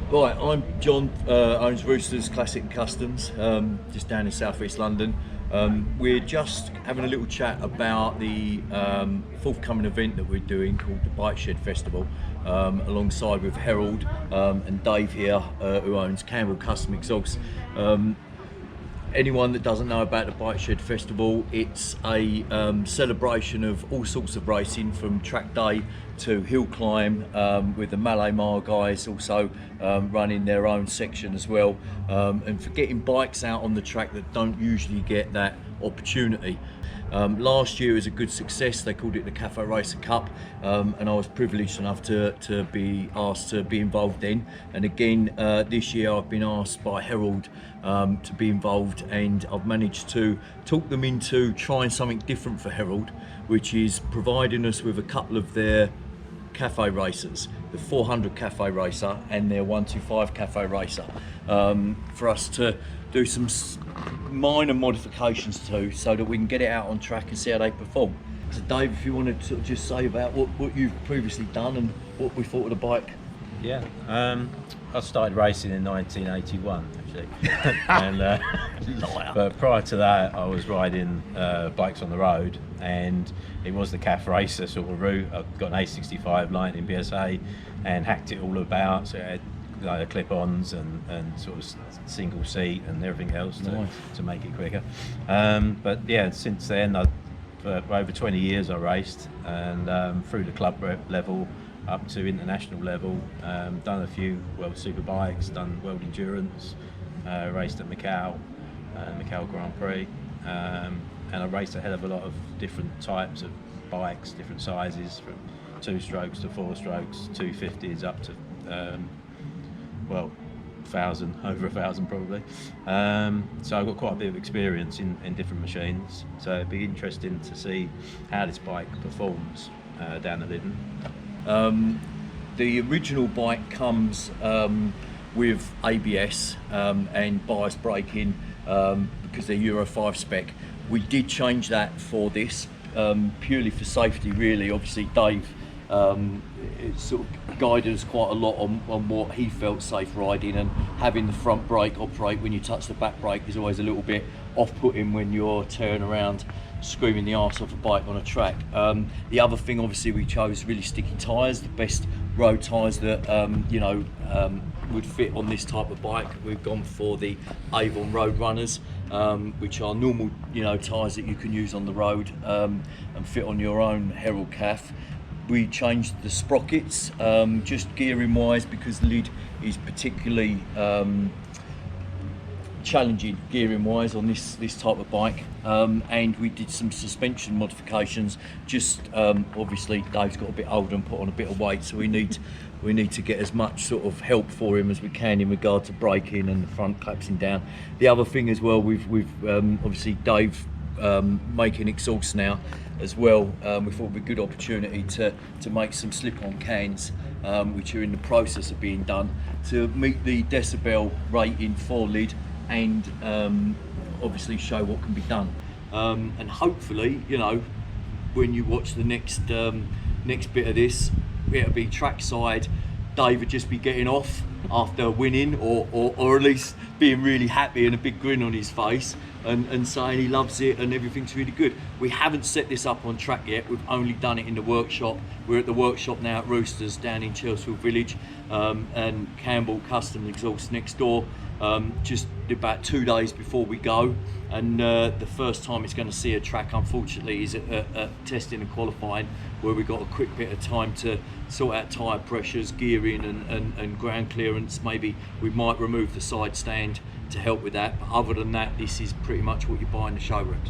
Right, I'm John, owns Roosters Classic and Customs, just down in South East London. We're just having a little chat about the forthcoming event that we're doing called the Bike Shed Festival, alongside with Herald and Dave here, who owns Campbell Custom Exhausts. Anyone that doesn't know about the Bike Shed Festival, it's a celebration of all sorts of racing, from track day to hill climb, with the Malay Mile guys also running their own section as well, and for getting bikes out on the track that don't usually get that opportunity. Last year was a good success. They called it the Cafe Racer Cup, and I was privileged enough to be asked to be involved in. And again, this year I've been asked by Herald to be involved, and I've managed to talk them into trying something different for Herald, which is providing us with a couple of their cafe racers, the 400 cafe racer and their 125 cafe racer, for us to do some minor modifications to, so that we can get it out on track and see how they perform. So Dave, if you wanted to just say about what you've previously done and what we thought of the bike. Yeah, I started racing in 1981 actually, and but prior to that I was riding bikes on the road, and it was the CAF racer sort of route. I got an A65 Lightning BSA and hacked it all about, so it had clip-ons and sort of single seat and everything else to make it quicker. But yeah, since then for over 20 years I raced, and through the club level up to international level, done a few World Superbikes, done World Endurance, raced at Macau Grand Prix, and I raced a hell of a lot of different types of bikes, different sizes, from 2 strokes to 4 strokes, 250s up to well, 1,000, over 1,000 probably. So I've got quite a bit of experience in different machines, so it'd be interesting to see how this bike performs down the Liddon. The original bike comes with ABS and bias braking, because they're Euro 5 spec. We did change that for this, purely for safety really. Obviously Dave it sort of guided us quite a lot on what he felt safe riding, and having the front brake operate when you touch the back brake is always a little bit off-putting when you're tearing around screaming the arse off a bike on a track. The other thing, obviously, we chose really sticky tyres, the best road tyres that would fit on this type of bike. We've gone for the Avon Road Runners, which are normal tyres that you can use on the road and fit on your own Herald calf. We changed the sprockets, just gearing wise, because the lid is particularly challenging gearing wise on this type of bike, and we did some suspension modifications. Just obviously Dave's got a bit older and put on a bit of weight, so we need to get as much sort of help for him as we can in regard to braking and the front collapsing down. The other thing as well, we've obviously Dave making exhausts now as well. We thought it would be a good opportunity to make some slip-on cans, which are in the process of being done, to meet the decibel rating for lid, and obviously show what can be done. And hopefully, when you watch the next bit of this, it'll be trackside. Dave would just be getting off after winning, or at least being really happy and a big grin on his face, and saying he loves it and everything's really good. We haven't set this up on track yet. We've only done it in the workshop. We're at the workshop now at Roosters down in Chelsfield Village, and Campbell Custom Exhausts next door, just about 2 days before we go. And the first time it's going to see a track, unfortunately, is at testing and qualifying, where we got a quick bit of time to sort out tyre pressures, gearing and ground clearance. Maybe we might remove the side stand to help with that, but other than that, this is pretty much what you buy in the showrooms.